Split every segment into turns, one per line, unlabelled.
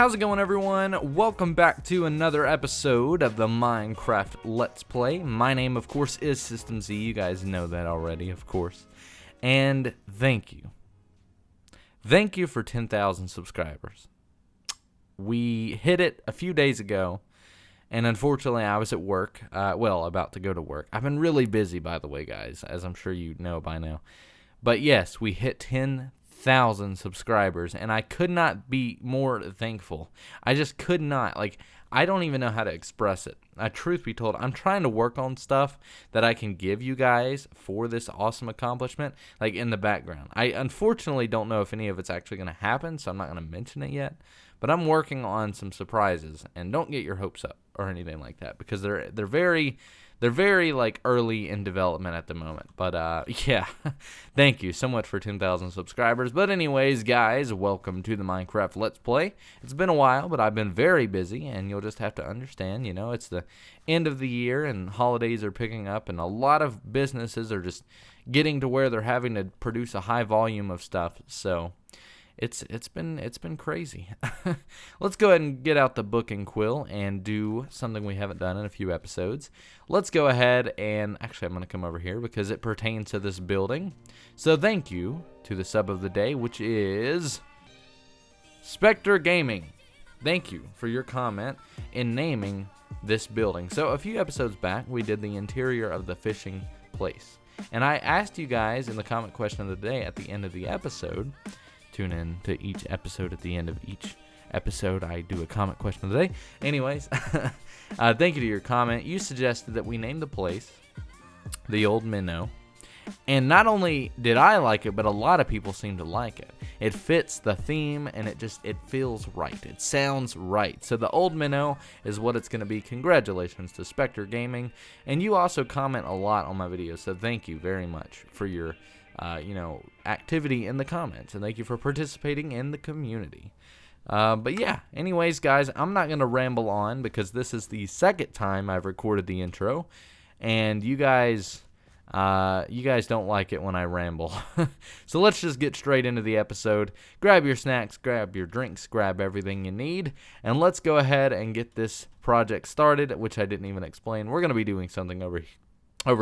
How's it going, everyone? Welcome back to another episode of the Minecraft Let's Play. My name, of course, is SystemZee. You guys know that already, of course. And thank you. Thank you for 10,000 subscribers. We hit it a few days ago, and unfortunately, I was at work. About to go to work. I've been really busy, by the way, guys, as I'm sure you know by now. But yes, we hit 10,000 subscribers, and I could not be more thankful. I just could not. I don't even know how to express it. Truth be told, I'm trying to work on stuff that I can give you guys for this awesome accomplishment, in the background. I unfortunately don't know if any of it's actually going to happen, so I'm not going to mention it yet. But I'm working on some surprises, and don't get your hopes up or anything like that, because they're very early in development at the moment. But yeah, thank you so much for 10,000 subscribers. But anyways, guys, welcome to the Minecraft Let's Play. It's been a while, but I've been very busy, and you'll just have to understand, it's the end of the year and holidays are picking up, and a lot of businesses are just getting to where they're having to produce a high volume of stuff. So it's been crazy. Let's go ahead and get out the book and quill and do something we haven't done in a few episodes. Let's go ahead and actually I'm going to come over here because it pertains to this building. So thank you to the sub of the day, which is Spectre Gaming. Thank you for your comment in naming this building. So a few episodes back, we did the interior of the fishing place. And I asked you guys in the comment question of the day at the end of the episode. Tune in to each episode. At the end of each episode, I do a comment question of the day. Anyways, thank you to your comment. You suggested that we name the place the Old Minnow. And not only did I like it, but a lot of people seem to like it. It fits the theme, and it feels right. It sounds right. So the Old Minnow is what it's going to be. Congratulations to Spectre Gaming. And you also comment a lot on my videos, so thank you very much for your activity in the comments, and thank you for participating in the community. But yeah, anyways, guys, I'm not going to ramble on because this is the second time I've recorded the intro, and you guys don't like it when I ramble. So let's just get straight into the episode. Grab your snacks, grab your drinks, grab everything you need, and let's go ahead and get this project started, which I didn't even explain. We're going to be doing something over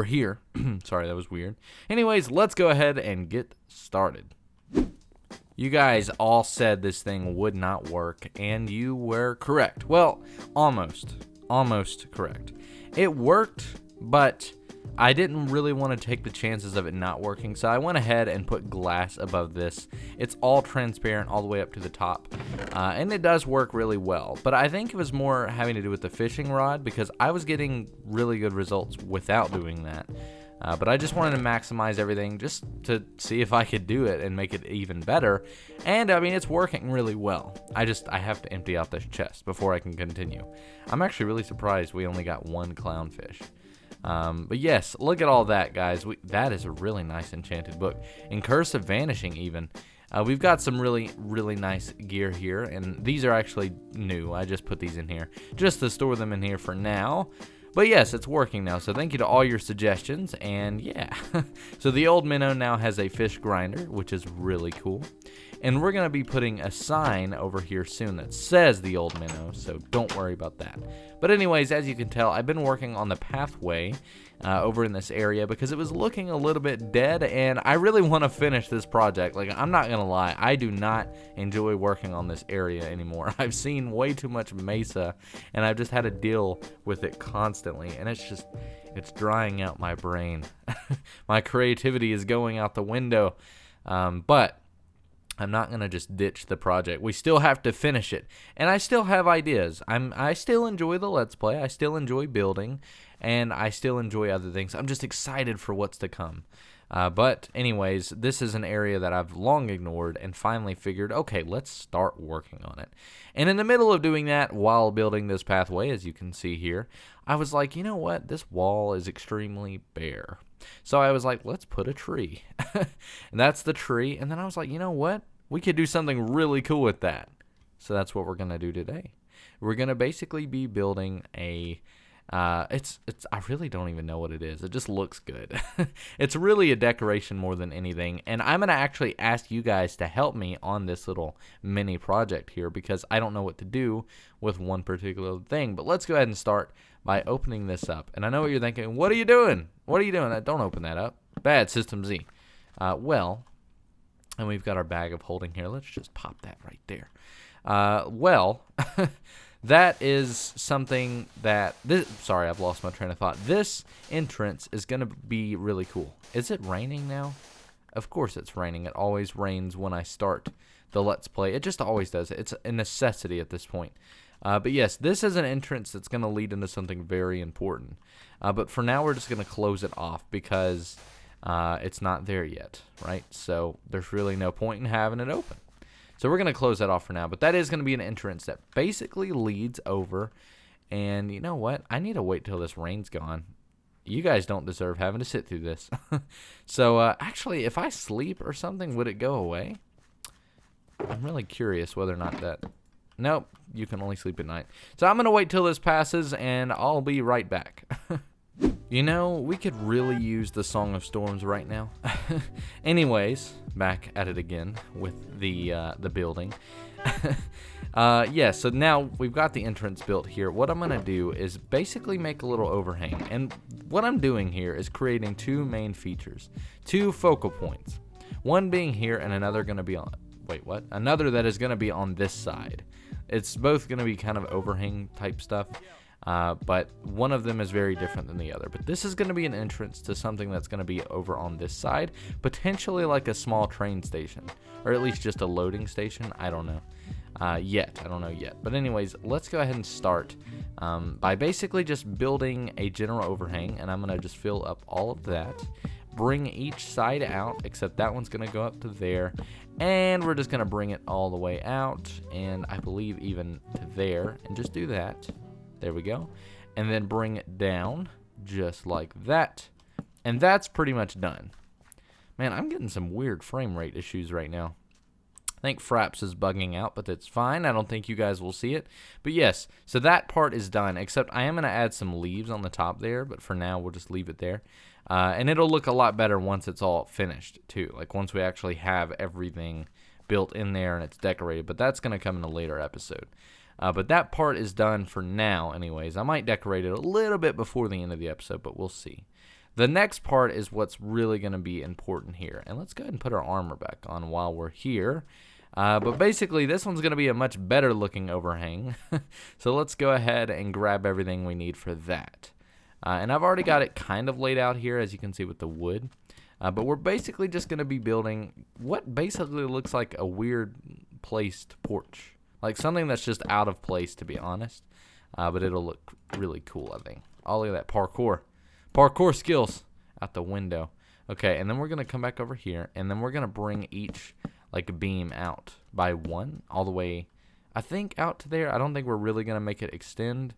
here. Sorry, that was weird. Anyways, let's go ahead and get started. You guys all said this thing would not work, and you were correct. Well, almost correct. It worked, but I didn't really want to take the chances of it not working, so I went ahead and put glass above this. It's all transparent all the way up to the top, and it does work really well. But I think it was more having to do with the fishing rod, because I was getting really good results without doing that. But I just wanted to maximize everything just to see if I could do it and make it even better. And I mean, it's working really well. I have to empty out this chest before I can continue. I'm actually really surprised we only got one clownfish. But yes, look at all that, guys. That is a really nice enchanted book. And Curse of Vanishing, even. We've got some really, really nice gear here, and these are actually new. I just put these in here just to store them in here for now. But yes, it's working now, so thank you to all your suggestions, and yeah. So the Old Minnow now has a fish grinder, which is really cool. And we're going to be putting a sign over here soon that says the Old Minnow, so don't worry about that. But anyways, as you can tell, I've been working on the pathway over in this area because it was looking a little bit dead, and I really want to finish this project. I'm not going to lie, I do not enjoy working on this area anymore. I've seen way too much mesa, and I've just had to deal with it constantly, and it's drying out my brain. My creativity is going out the window, but I'm not going to just ditch the project. We still have to finish it. And I still have ideas. I still enjoy the Let's Play. I still enjoy building. And I still enjoy other things. I'm just excited for what's to come. But anyways, this is an area that I've long ignored and finally figured, okay, let's start working on it. And in the middle of doing that, while building this pathway, as you can see here, I was like, you know what? This wall is extremely bare. So I was like, let's put a tree. And that's the tree. And then I was like, you know what? We could do something really cool with that. So that's what we're going to do today. We're going to basically be building a I really don't even know what it is. It just looks good. It's really a decoration more than anything. And I'm going to actually ask you guys to help me on this little mini project here because I don't know what to do with one particular thing. But let's go ahead and start by opening this up. And I know what you're thinking. What are you doing? What are you doing? Don't open that up. Bad, SystemZee. Well, and we've got our bag of holding here. Let's just pop that right there. Well... That is something that sorry, I've lost my train of thought. This entrance is going to be really cool. Is it raining now? Of course it's raining. It always rains when I start the Let's Play. It just always does. It's a necessity at this point. But yes, this is an entrance that's going to lead into something very important. But for now, we're just going to close it off because it's not there yet, right? So there's really no point in having it open. So we're going to close that off for now, but that is going to be an entrance that basically leads over, and you know what? I need to wait till this rain's gone. You guys don't deserve having to sit through this. So actually, if I sleep or something, would it go away? I'm really curious whether or not that... Nope, you can only sleep at night. So I'm going to wait till this passes, and I'll be right back. You know, we could really use the Song of Storms right now. Anyways, back at it again with the building. Yeah, so now we've got the entrance built here. What I'm going to do is basically make a little overhang. And what I'm doing here is creating two main features, two focal points. One being here and another going to be on... Wait, what? Another that is going to be on this side. It's both going to be kind of overhang type stuff. But one of them is very different than the other. But this is going to be an entrance to something that's going to be over on this side, potentially like a small train station, or at least just a loading station. I don't know yet. I don't know yet. But anyways, let's go ahead and start by basically just building a general overhang, and I'm going to just fill up all of that. Bring each side out, except that one's going to go up to there, and we're just going to bring it all the way out, and I believe even to there, and just do that. There we go. And then bring it down just like that. And that's pretty much done. Man, I'm getting some weird frame rate issues right now. I think Fraps is bugging out, but that's fine. I don't think you guys will see it. But yes, so that part is done, except I am going to add some leaves on the top there, but for now we'll just leave it there. And it'll look a lot better once it's all finished too, like once we actually have everything built in there and it's decorated, but that's going to come in a later episode. But that part is done for now anyways. I might decorate it a little bit before the end of the episode, but we'll see. The next part is what's really going to be important here. And let's go ahead and put our armor back on while we're here. But basically, this one's going to be a much better looking overhang. So let's go ahead and grab everything we need for that. And I've already got it kind of laid out here, as you can see with the wood. But we're basically just going to be building what basically looks like a weird placed porch. Like something that's just out of place, to be honest. But it'll look really cool, I think. Oh, look at that parkour. Parkour skills out the window. Okay, and then we're going to come back over here. And then we're going to bring each like beam out by one all the way, I think, out to there. I don't think we're really going to make it extend.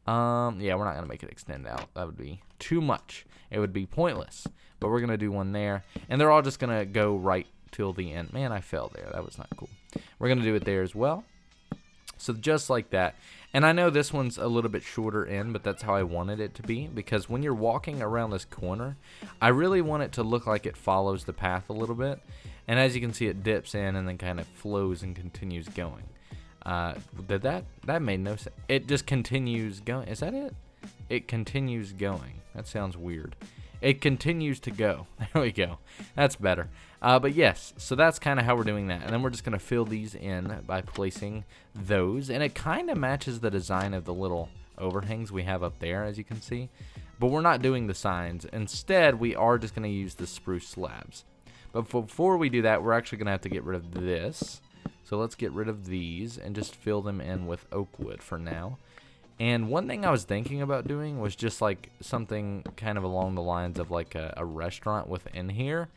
Yeah, we're not going to make it extend out. That would be too much. It would be pointless. But we're going to do one there. And they're all just going to go right till the end. Man, I fell there. That was not cool. We're going to do it there as well. So just like that. And I know this one's a little bit shorter in, but that's how I wanted it to be. Because when you're walking around this corner, I really want it to look like it follows the path a little bit. And as you can see, it dips in and then kind of flows and continues going. Did that made no sense. It just continues going. Is that it? It continues going. That sounds weird. It continues to go. There we go. That's better. But yes, so that's kind of how we're doing that. And then we're just going to fill these in by placing those. And it kind of matches the design of the little overhangs we have up there, as you can see. But we're not doing the signs. Instead, we are just going to use the spruce slabs. But before we do that, we're actually going to have to get rid of this. So let's get rid of these and just fill them in with oak wood for now. And one thing I was thinking about doing was just like something kind of along the lines of like a restaurant within here.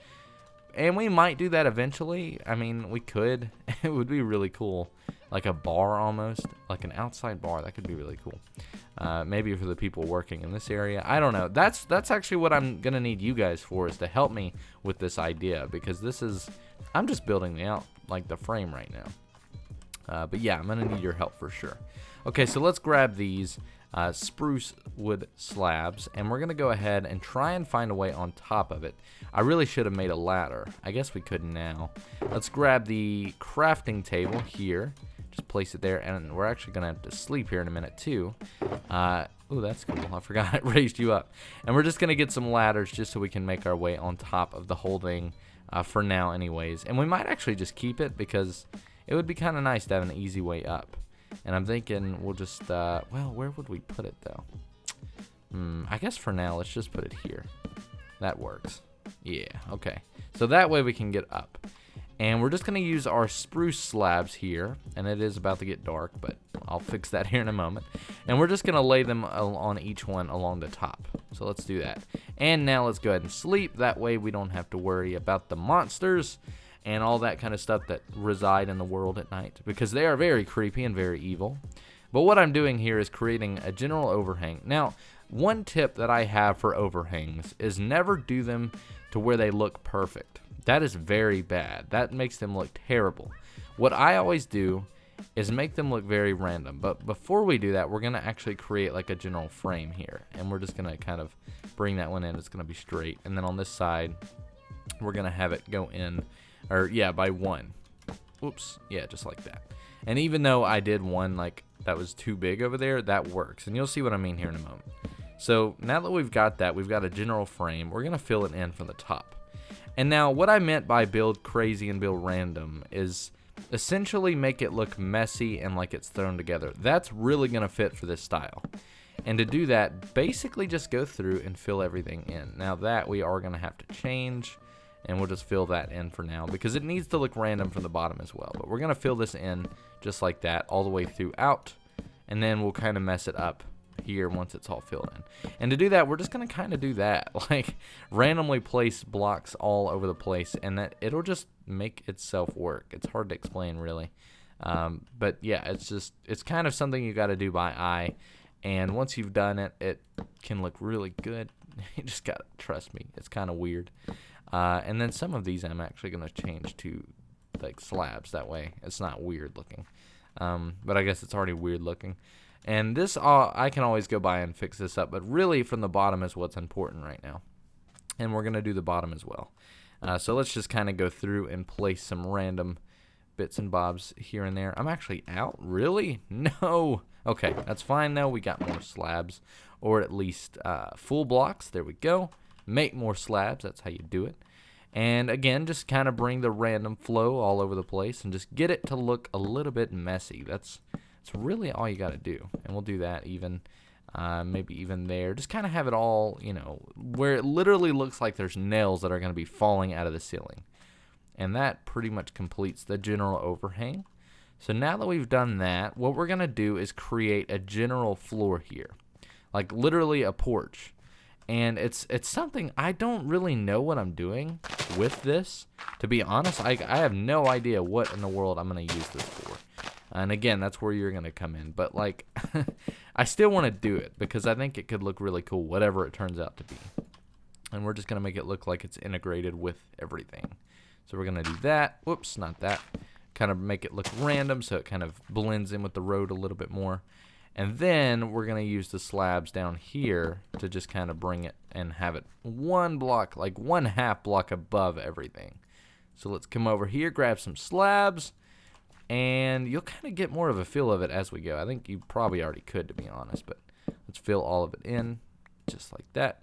And we might do that eventually. I mean, we could. It would be really cool. Like a bar almost. Like an outside bar. That could be really cool. Maybe for the people working in this area. I don't know. That's actually what I'm going to need you guys for, is to help me with this idea. Because this is... I'm just building the frame right now. But yeah, I'm going to need your help for sure. Okay, so let's grab these. spruce wood slabs, and we're going to go ahead and try and find a way on top of it. I really should have made a ladder. I guess we could now. Let's grab the crafting table here. Just place it there, and we're actually going to have to sleep here in a minute too. Oh, that's cool. I forgot it raised you up. And we're just going to get some ladders just so we can make our way on top of the whole thing for now anyways. And we might actually just keep it because it would be kind of nice to have an easy way up. And I'm thinking we'll just, well, where would we put it though? I guess for now, let's just put it here. That works. Yeah, okay. So that way we can get up. And we're just going to use our spruce slabs here. And it is about to get dark, but I'll fix that here in a moment. And we're just going to lay them on each one along the top. So let's do that. And now let's go ahead and sleep. That way we don't have to worry about the monsters and all that kind of stuff that reside in the world at night, because they are very creepy and very evil. But what I'm doing here is creating a general overhang. Now, one tip that I have for overhangs is never do them to where they look perfect. That is very bad. That makes them look terrible. What I always do is make them look very random. But before we do that, we're going to actually create like a general frame here. And we're just going to kind of bring that one in. It's going to be straight. And then on this side, we're going to have it go in, or yeah, by one. Oops. Yeah, just like that. And even though I did one like that was too big over there, that works. And you'll see what I mean here in a moment. So now that we've got that, we've got a general frame. We're going to fill it in from the top. And now what I meant by build crazy and build random is essentially make it look messy and like it's thrown together. That's really going to fit for this style. And to do that, basically just go through and fill everything in. Now that we are going to have to change, and we'll just fill that in for now because it needs to look random from the bottom as well. But we're going to fill this in just like that all the way throughout, and then we'll kind of mess it up here once it's all filled in. And to do that, we're just going to kind of do that, like randomly place blocks all over the place, and that it'll just make itself work. It's hard to explain really, but yeah, it's kind of something you got to do by eye, and once you've done it, it can look really good. You just got to trust me. It's kind of weird. And then some of these I'm actually going to change to like slabs, that way it's not weird looking, but I guess it's already weird looking. And this, I can always go by and fix this up, but really from the bottom is what's important right now. And we're going to do the bottom as well. So let's just kind of go through and place some random bits and bobs here and there. I'm actually out? Really? No. Okay, that's fine though. We got more slabs, or at least full blocks. There we go. Make more slabs. That's how you do it. And again, just kind of bring the random flow all over the place and just get it to look a little bit messy. That's really all you got to do. And we'll do that even, maybe even there. Just kind of have it all, you know, where it literally looks like there's nails that are going to be falling out of the ceiling. And that pretty much completes the general overhang. So now that we've done that, what we're going to do is create a general floor here. Like literally a porch. And it's something I don't really know what I'm doing with this. To be honest, I have no idea what in the world I'm going to use this for. And again, that's where you're going to come in. But like, I still want to do it because I think it could look really cool, whatever it turns out to be. And we're just going to make it look like it's integrated with everything. So we're going to do that. Whoops, not that. Kind of make it look random so it kind of blends in with the road a little bit more. And then we're going to use the slabs down here to just kind of bring it and have it one block, like 1/2 block above everything. So let's come over here, grab some slabs, and you'll kind of get more of a feel of it as we go. I think you probably already could, to be honest, but let's fill all of it in just like that.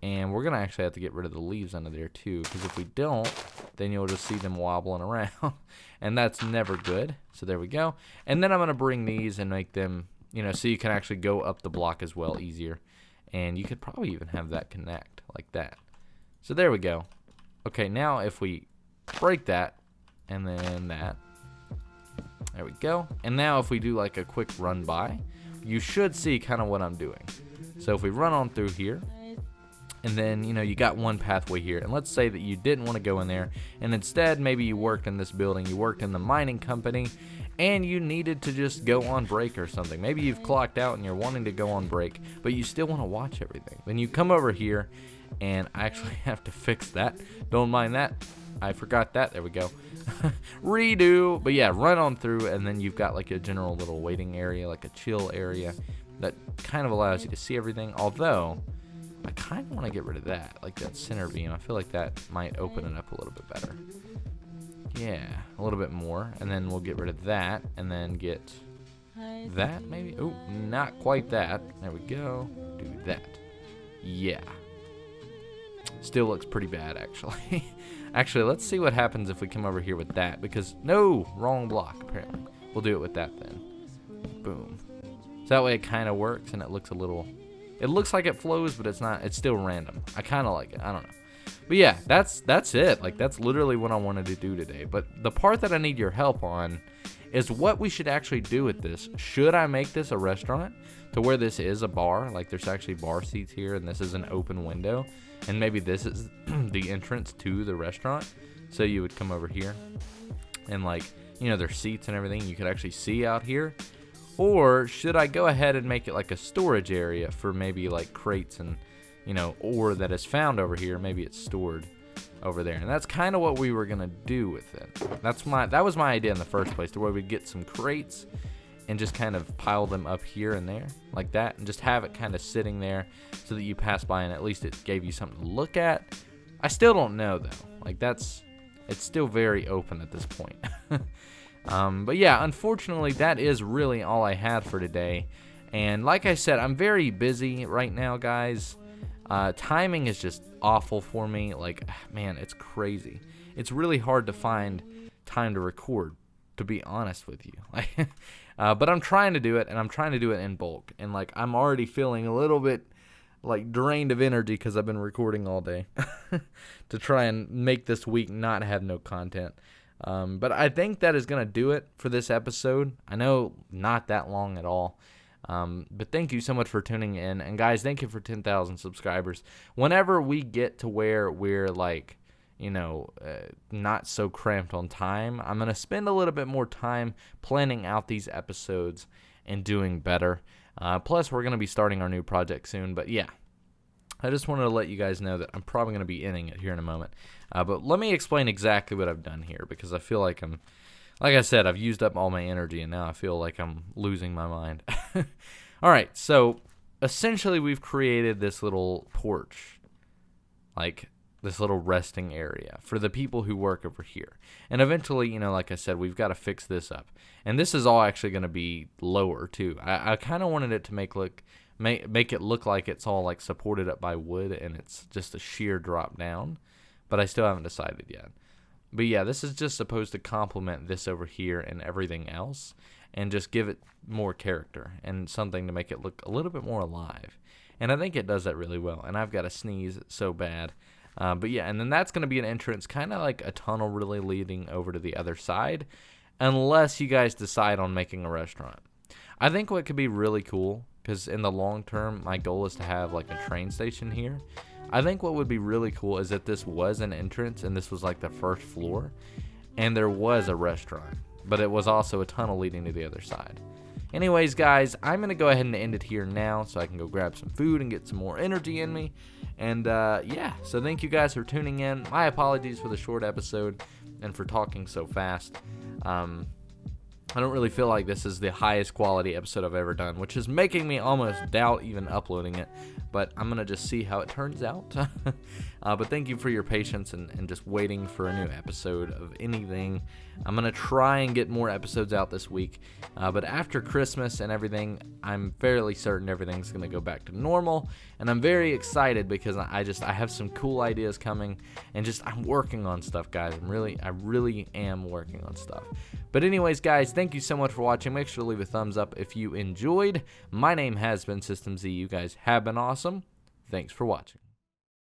And we're going to actually have to get rid of the leaves under there too, because if we don't, then you'll just see them wobbling around, and that's never good. So there we go. And then I'm going to bring these and make them, you know, so you can actually go up the block as well easier. And you could probably even have that connect like that. So there we go. Okay, now if we break that, and then that, there we go. And now if we do like a quick run by, you should see kind of what I'm doing. So if we run on through here, and then, you know, you got one pathway here, and let's say that you didn't want to go in there, and instead maybe you worked in this building, you worked in the mining company, and you needed to just go on break or something. Maybe you've clocked out and you're wanting to go on break, but you still want to watch everything. Then you come over here, and I actually have to fix that. Don't mind that. I forgot that. There we go. Redo. But yeah, run on through, and then you've got like a general little waiting area, like a chill area. that kind of allows you to see everything, although I kind of want to get rid of that, like that center beam. I feel like that might open it up a little bit better. Yeah, a little bit more, and then we'll get rid of that, and then get that, maybe? Oh, not quite that. There we go. Do that. Yeah. Still looks pretty bad, actually. Actually, let's see what happens if we come over here with that, because, no, wrong block, apparently. We'll do it with that then. Boom. So that way it kind of works, and it looks a little, it looks like it flows, but it's not, it's still random. I kind of like it, I don't know. But yeah, that's it. Like, that's literally what I wanted to do today. But the part that I need your help on is what we should actually do with this. Should I make this a restaurant to where this is a bar? Like, there's actually bar seats here, and this is an open window. And maybe this is the entrance to the restaurant. So you would come over here, and, like, you know, there's seats and everything you could actually see out here. Or should I go ahead and make it like a storage area for maybe, like, crates and, you know, ore that is found over here. Maybe it's stored over there, and that's kind of what we were gonna do with it. That was my idea in the first place, to where we'd get some crates and just kind of pile them up here and there like that, and just have it kind of sitting there so that you pass by and at least it gave you something to look at. I still don't know though. Like, it's still very open at this point. But yeah, unfortunately, that is really all I had for today. And like I said, I'm very busy right now, guys. Timing is just awful for me. Like, man, it's crazy. It's really hard to find time to record, to be honest with you. But I'm trying to do it, and I'm trying to do it in bulk. And, like, I'm already feeling a little bit, like, drained of energy because I've been recording all day to try and make this week not have no content. But I think that is going to do it for this episode. I know not that long at all. But thank you so much for tuning in. And guys, thank you for 10,000 subscribers. Whenever we get to where we're, like, you know, not so cramped on time, I'm going to spend a little bit more time planning out these episodes and doing better. Plus, we're going to be starting our new project soon. But yeah, I just wanted to let you guys know that I'm probably going to be ending it here in a moment. But let me explain exactly what I've done here, because I feel like like I said, I've used up all my energy, and now I feel like I'm losing my mind. All right, so essentially we've created this little porch, like this little resting area for the people who work over here. And eventually, you know, like I said, we've got to fix this up. And this is all actually going to be lower, too. I kind of wanted it to make it look like it's all, like, supported up by wood, and it's just a sheer drop down. But I still haven't decided yet. But yeah, this is just supposed to complement this over here and everything else, and just give it more character and something to make it look a little bit more alive. And I think it does that really well. And I've got to sneeze so bad. But yeah, and then that's going to be an entrance, kind of like a tunnel really leading over to the other side, unless you guys decide on making a restaurant. I think what could be really cool, because in the long term, my goal is to have, like, a train station here. I think what would be really cool is that this was an entrance, and this was, like, the first floor, and there was a restaurant, but it was also a tunnel leading to the other side. Anyways, guys, I'm going to go ahead and end it here now so I can go grab some food and get some more energy in me. And, yeah, so thank you guys for tuning in. My apologies for the short episode and for talking so fast. I don't really feel like this is the highest quality episode I've ever done, which is making me almost doubt even uploading it. But I'm going to just see how it turns out. But thank you for your patience and just waiting for a new episode of anything. I'm going to try and get more episodes out this week. But after Christmas and everything, I'm fairly certain everything's going to go back to normal. And I'm very excited because I have some cool ideas coming. And I'm working on stuff, guys. I really am working on stuff. But anyways, guys, thank you so much for watching. Make sure to leave a thumbs up if you enjoyed. My name has been SystemZee. You guys have been awesome. Thanks for watching.